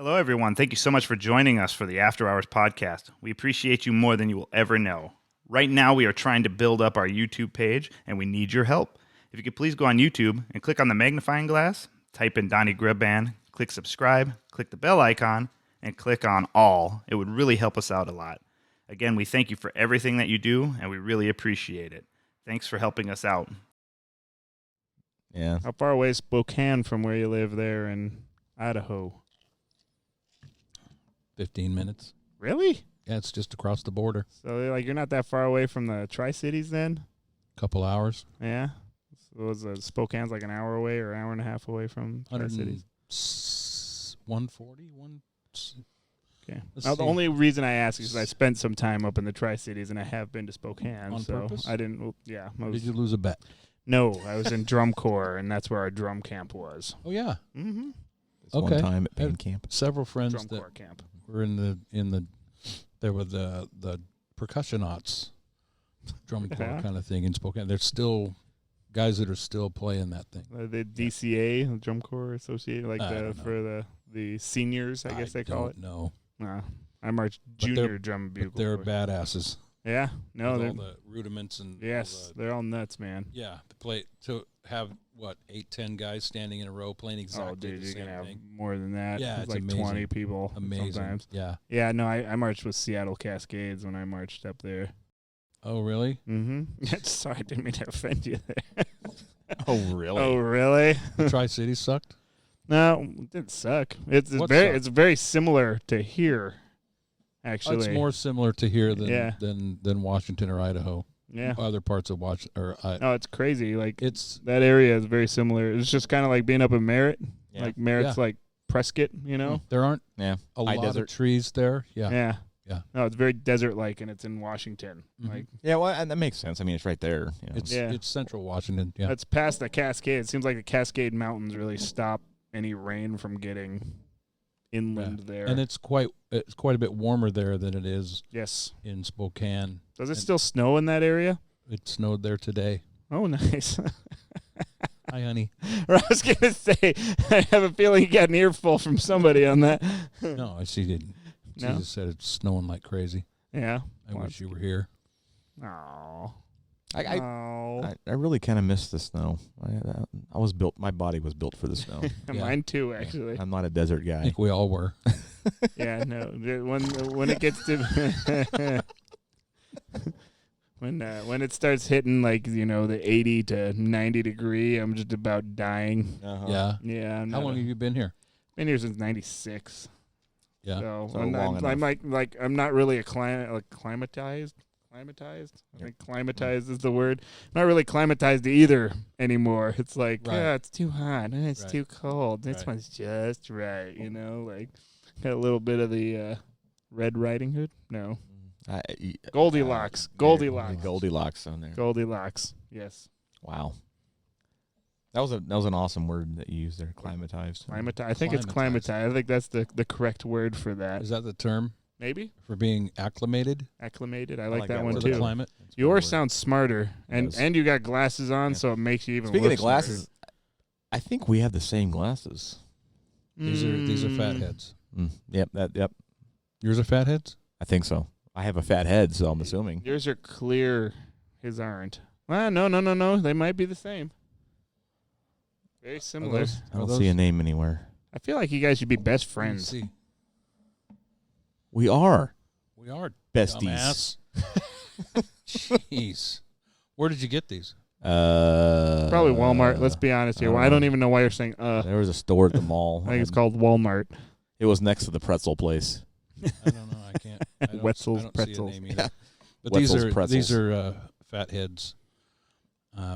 Hello, everyone. Thank you so much for joining us for the After Hours podcast. We appreciate you more than you will ever know. Right now, we are trying to build up our YouTube page, and we need your help. If you could please go on YouTube and click on the magnifying glass, type in Donny Grubb Band, click subscribe, click the bell icon, and click on all. It would really help us out a lot. Again, we thank you for everything that you do, and we really appreciate it. Thanks for helping us out. Yeah. How far away is Spokane from where you live there in Idaho? 15 minutes. Really? Yeah, it's just across the border. So like you're not that far away from the Tri-Cities then? Couple hours. Yeah. So was Spokane's like an hour away or an hour and a half away from 100 Tri-Cities? 140? Okay. Let's Now the see. only reason I ask is I spent some time up in the Tri-Cities and I have been to Spokane. On so purpose? I didn't. Yeah. Did you lose a bet? No, I was in drum corps and that's where our drum camp was. Oh, yeah. Mm-hmm. This one Okay. time at I had band camp. Several friends Drum that corps camp. were there were the percussionauts, drum corps Yeah. kind of thing in Spokane. There's still guys that are still playing that thing. The DCA, the Drum Corps Association, like I don't know. for the seniors, I guess they call it. No, I marched But they're- junior drum but bugle. they're corps. badasses. Yeah, no, with they're all the rudiments and all yes, the- they're all nuts, man. yeah, to play to have 8-10 guys standing in a row playing exactly Oh, dude, the you're same gonna have thing. more than that. Yeah, It's it's like amazing. 20 people Amazing. sometimes. Yeah. Yeah, no, I marched with Seattle Cascades when I marched up there. Oh, really? Mm-hmm. Sorry, I didn't mean to offend you there. Oh, really? Oh, really? Tri-Cities sucked? No, it didn't suck. It's What very sucked? it's very similar to here. Actually, It's more similar to here than Yeah. than Washington or Idaho. yeah. Other parts of Washington No, it's crazy. Like it's that area is very similar. It's just kind of like being up in Merritt. Yeah. Like Merritt's like Prescott, you know? there aren't Yeah. a High lot desert. of trees there. Yeah. Yeah. Yeah. No, it's very desert-like, and it's in Washington. Mhm. Like Yeah, well, and that makes sense. I mean, it's right there. You know. It's central Washington. Yeah. that's past the Cascade. It seems like the Cascade Mountains really stop any rain from getting inland there. And it's quite a bit warmer there than it is yes. in Spokane. Does it And- still snow in that area? It snowed there today. Oh, nice. Hi, honey. Or I was gonna say, I have a feeling you got an earful from somebody on that. No, she didn't. She No? just said it's snowing like crazy. Yeah. I Well, wish you were here. Oh. I really kind of miss the snow. I was built. My body was built for the snow. Yeah. Mine too, actually. I'm not a desert I guy. think we all were. Yeah, no. When it gets to when it starts hitting like the 80 to 90 degree, I'm just about dying. Uh-huh. Yeah. Yeah. I'm How not long have you been here? been here since '96. Yeah. So, So I'm, long I'm enough. like I'm not really a climatized. Climatized? I think climatized is the word. I'm not really climatized either anymore. It's like, Right. yeah, it's too hot. It's Right. too cold. This Right. one's just right. Like got a little bit of the Red Riding Hood. No, Goldilocks. Goldilocks. Goldilocks on there. Goldilocks. Yes. Wow. That was an awesome word that you used there. Climatized. I think it's Climatized. climatized. I think that's the correct word for that. Is that the term Maybe for being acclimated acclimated. I like like that that one to word. the too. climate? That's a good Yours word. sounds smarter, and does. and you got glasses on, Yeah. so it makes you even. Speaking look of glasses, I think we have the same glasses. smarter. These are fat heads. Yep. Yours are fat heads? I think so. I have a fat head, so I'm assuming. Yours are clear. His aren't. Well, no. They might be the same. Very Are similar. those- I are don't those- see a name anywhere. I feel like you guys should be best Let me friends. see. We are We are besties. dumbass. Jeez. Where did you get these? Probably Walmart. Let's be honest here. I don't Well, I don't know. even know why you're saying There was a store at the mall. I think it's and called Walmart. It was next to the pretzel place. I don't know. I can't. I don't, Wetzel's I don't Pretzels. See a name either. Yeah. But Wetzel's these Pretzels. are fat heads,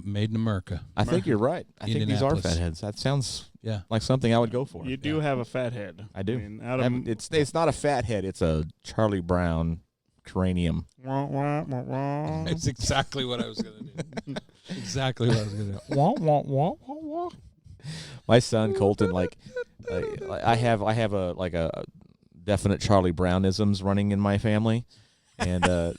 made in America. I think you're right. I think these are Indianapolis. fat heads. That sounds Yeah. like something I would go for. You do have a fat head. I do. mean, out of It's not a fat head. It's a Charlie Brown cranium. Wah, wah, wah, wah. It's exactly what I was going to do. Exactly what I was going to do. Wah, wah, wah, wah, wah. My son Colton, I have a definite Charlie Brownisms running in my family, and and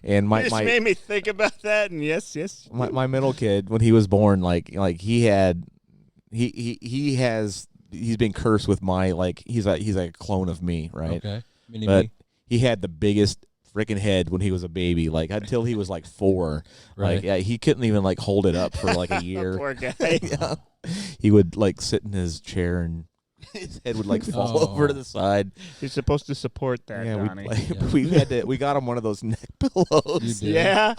You just made me think about that, and yes. my middle kid, when he was born, he has he's been cursed with my like he's like a clone of me, right? Okay. Mini But me. he had the biggest freaking head when he was a baby, like until he was like 4. Right. Like yeah, he couldn't even like hold it up for like a year. Poor guy. Yeah. He would like sit in his chair and his head would like fall over to the side. You're supposed to support that, Yeah, Donnie. we got him one of those neck pillows. You did. Yeah.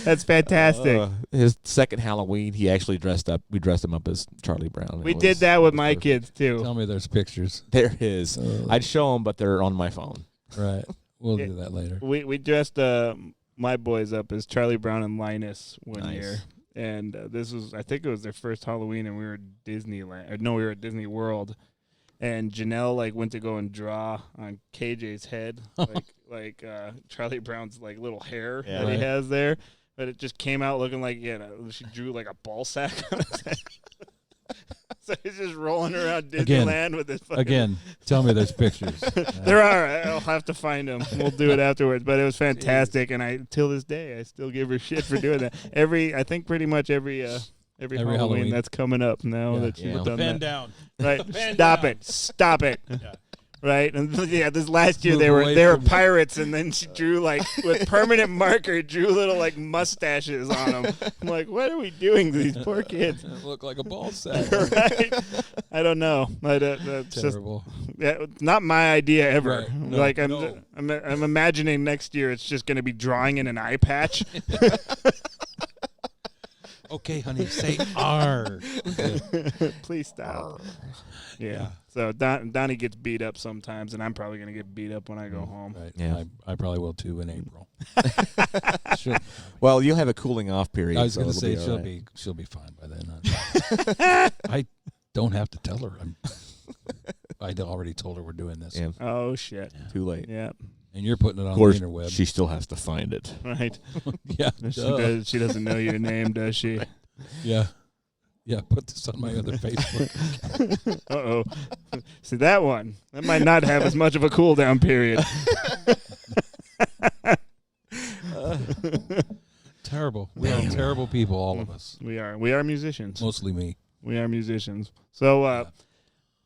That's fantastic. His second Halloween, he actually dressed up. We dressed him up as Charlie Brown. We did that with my perfect. kids, too. Tell me there's pictures. There is. I'd show them, but they're on my phone. Right. We'll Yeah. do that later. We dressed my boys up as Charlie Brown and Linus one Nice. year. And this was, I think it was their first Halloween, and we were at Disneyland. Or no, we were at Disney World. And Janelle like went to go and draw on KJ's head, like Charlie Brown's like little hair Yeah. that he Right. has there, but it just came out looking like she drew like a ball sack on his head. So he's just rolling around Disneyland with this. Again, tell me there's pictures. There are. I'll have to find them. We'll do it afterwards. But it was fantastic, and I till this day I still give her shit for doing that. I think pretty much every Halloween that's coming up now Yeah. that she's Yeah. done Pen that. down. Right. Pen Stop down. it. Stop it. Yeah. Right. And yeah, this last year Move they away were from- pirates, and then she drew like with permanent marker, drew little like mustaches on them. I'm like, what are we doing to these poor kids? Look like a ball sack. Right. I don't know. That's just Terrible. not my idea ever. Right. No, Like no. I'm imagining next year it's just going to be drawing in an eye patch. Okay, honey, say R. Please stop. Yeah. So Donnie gets beat up sometimes, and I'm probably going to get beat up when I go home. Right. Yeah. I probably will too in April. She'll- Well, you'll have a cooling off period. I was so going to it'll say all right. she'll be fine by then. I don't have to tell her. I already told her we're doing this, Yeah, Oh shit. too late. Yeah. and you're putting it on Of course, the interweb. she still has to find it. Right. Yeah, She doesn't know your name, does she? yeah. Put this on my other Facebook. Uh-oh. See, that might not have as much of a cool-down period. Terrible. We are terrible people, all of us. We are musicians. Mostly me. We are musicians. So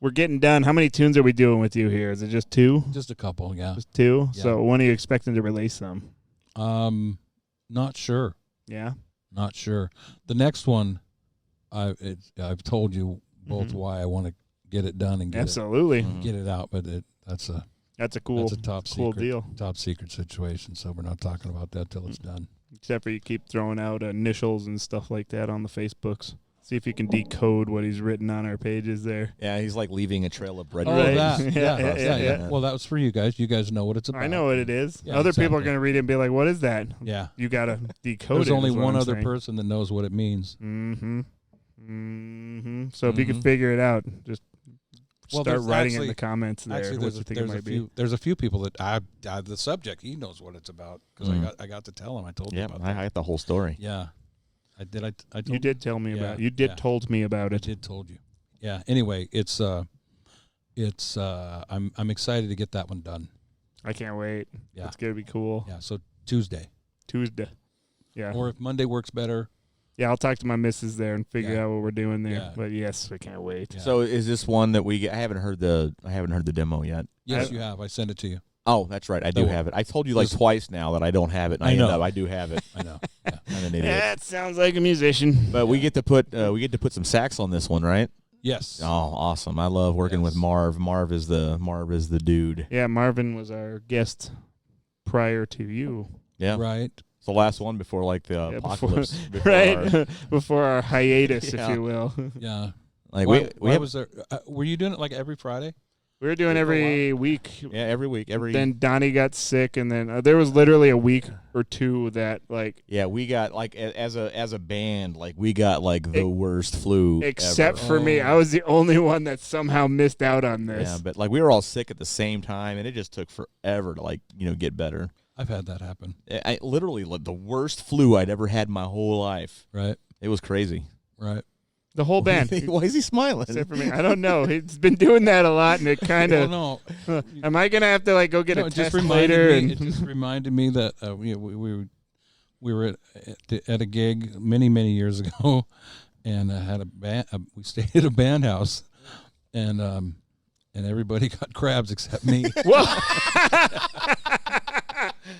we're getting done. How many tunes are we doing with you here? Is it just 2? Just a couple, yeah. Just 2? Yeah. So when are you expecting to release them? Not sure. Yeah? Not sure. The next one, I've told you both Mhm. why I want to get it done and Absolutely. get it out, but that's a Cool top cool secret deal. top secret situation. So we're not talking about that till it's done. Except for you keep throwing out initials and stuff like that on the Facebooks. See if you can decode what he's written on our pages there. Yeah, he's like leaving a trail of bread. Oh, Right. that. Yeah, Yeah, yeah. Well, that was for you guys. You guys know what it's about. I know what it is. Yeah, Other people are exactly. going to read it and be like, what is that? Yeah. You got to decode There's it. only is what one I'm other saying. person that knows what it means. Mm-hmm. Mm-hmm. So if you can Mhm. figure it out, just Well, start there's waiting in actually- the comments there. Actually, what you think it might be. there's a few people that I the subject. He knows what it's about because Mm. I got to tell him. I told Yeah, him about I that. got the whole story. Yeah, I did. I told You did tell me Yeah, about it. You did yeah. told me about I it. did told you. Yeah. Anyway, it's I'm excited to get that one done. I can't wait. Yeah. It's going to be cool. Yeah. So Tuesday, Tuesday. Yeah. or if Monday works better. Yeah, I'll talk to my missus there and figure Yeah. out what we're doing there. Yeah. But yes, I can't wait. Yeah. So is this one that I haven't heard the demo yet. Yes, I- you have. I sent it to you. Oh, that's right. I do So- have it. I told you like This- twice now that I don't have it. And I know. I do have it. I know. Yeah. I'm an idiot. That sounds like a musician. But we get to put some sax on this one, right? Yes. Oh, awesome! I love working with Yes. Marv. Marv is the dude. Yeah, Marvin was our guest prior to you. Yeah, Right. it's the last one before like the Yeah, apocalypse. Before right? our- Before our hiatus, Yeah. if you will. Yeah. like why we have, was there? Were you doing it like every Friday? We were doing For a every week. yeah, every week, Then Donnie got sick, and then there was literally a week or two that, like, yeah, we got like as a band, like we got like the worst flu except ever. for me, Oh. I was the only one that somehow missed out on this. Yeah, but like we were all sick at the same time, and it just took forever to like get better. I've had that happen. I literally like the worst flu I'd ever had in my whole life. Right. It was crazy. Right. The whole band. Why is he smiling? Except for me. I don't know. He's been doing that a lot, and it kind of. Well, no. Am I going to have to, like, go get No, a it test just later? reminded me. And It just reminded me that we were at a gig many years ago, and had a band. We stayed at a band house, and everybody got crabs except me.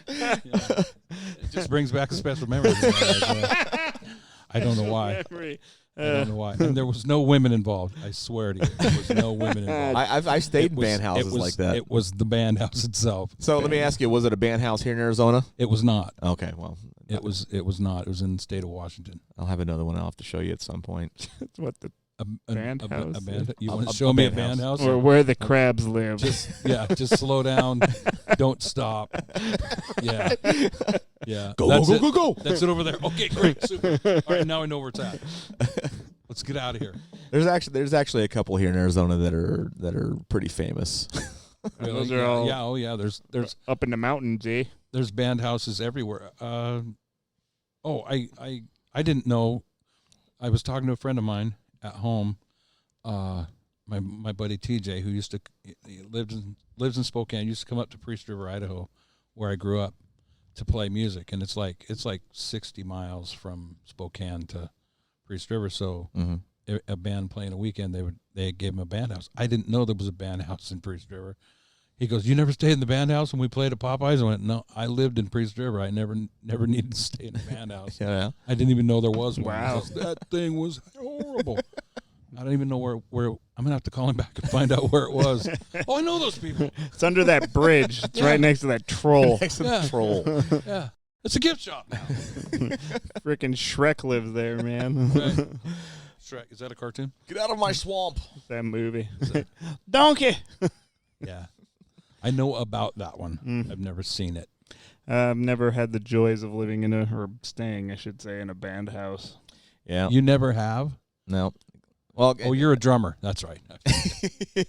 It just brings back a special memory. I don't know why. I don't know why. And there was no women involved. I swear to you, there was no women involved. I stayed in band houses like that. It was the band house itself. So let me ask you, was it a band house here in Arizona? It was not. Okay, well. It was not. It was in the state of Washington. I'll have another one I'll have to show you at some point. What the Band house. a band, you want to show me a band house? Or where the crabs live. Just slow down. Don't stop. Yeah. Yeah. Go. That's it over there. Okay, great. Super. All right, now I know where it's at. Let's get out of here. There's actually a couple here in Arizona that are pretty famous. Really? Those are all. Yeah. Oh yeah. There's up in the mountains, eh? There's band houses everywhere. I didn't know. I was talking to a friend of mine at home, my buddy TJ, who lives in Spokane, used to come up to Priest River, Idaho, where I grew up, to play music, and it's like 60 miles from Spokane to Priest River. So a band playing a weekend, they gave him a band house. I didn't know there was a band house in Priest River. He goes, "You never stayed in the band house when we played at Popeyes?" I went, "No, I lived in Priest River. I never needed to stay in a band house." Yeah. I didn't even know there was one. Wow. Goes, that thing was horrible. I don't even know where. I'm gonna have to call him back and find out where it was. Oh, I know those people. It's under that bridge. It's right next to that troll. Next to the troll. Yeah, it's a gift shop now. Freaking Shrek lives there, man. Right. Shrek, is that a cartoon? Get out of my swamp. That movie. Donkey. Yeah, I know about that one. I've never seen it. I've never had the joys of living or staying, I should say, in a band house. Yeah. You never have? No. Well, Oh, you're a drummer. That's right.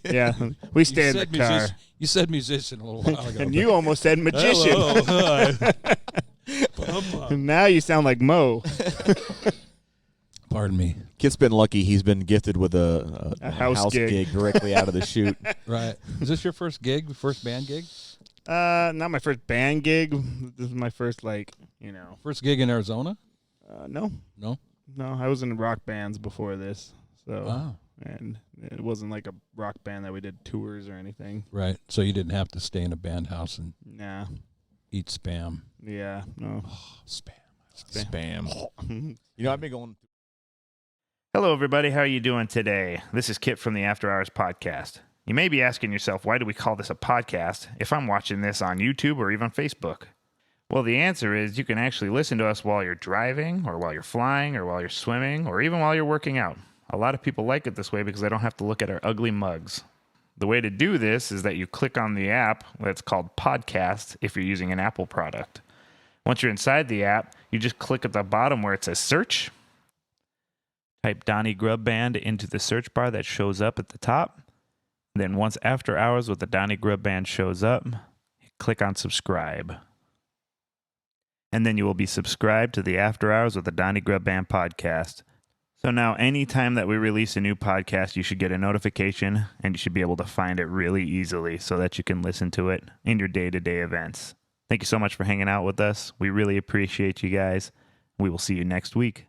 Yeah, we stay in the car. You said musician a little while ago. And you almost said magician. Hello, hi. And now you sound like Mo. Pardon me. Kit's been lucky. He's been gifted with a house gig. directly out of the chute. Right. Is this your first gig, first band gig? Not my first band gig. This is my first, First gig in Arizona? No. No? No, I was in rock bands before this. So, Wow. and it wasn't like a rock band that we did tours or anything. Right. So you didn't have to stay in a band house and Nah. eat Spam. Yeah, no. Spam. You know, I've been going. Hello, everybody. How are you doing today? This is Kit from the After Hours Podcast. You may be asking yourself, why do we call this a podcast if I'm watching this on YouTube or even Facebook? Well, the answer is you can actually listen to us while you're driving, or while you're flying, or while you're swimming, or even while you're working out. A lot of people like it this way because they don't have to look at our ugly mugs. The way to do this is that you click on the app that's called Podcast if you're using an Apple product. Once you're inside the app, you just click at the bottom where it says search. Type Donny Grubb Band into the search bar that shows up at the top. Then once After Hours with the Donny Grubb Band shows up, click on subscribe. And then you will be subscribed to the After Hours with the Donny Grubb Band podcast. So now anytime that we release a new podcast, you should get a notification and you should be able to find it really easily so that you can listen to it in your day-to-day events. Thank you so much for hanging out with us. We really appreciate you guys. We will see you next week.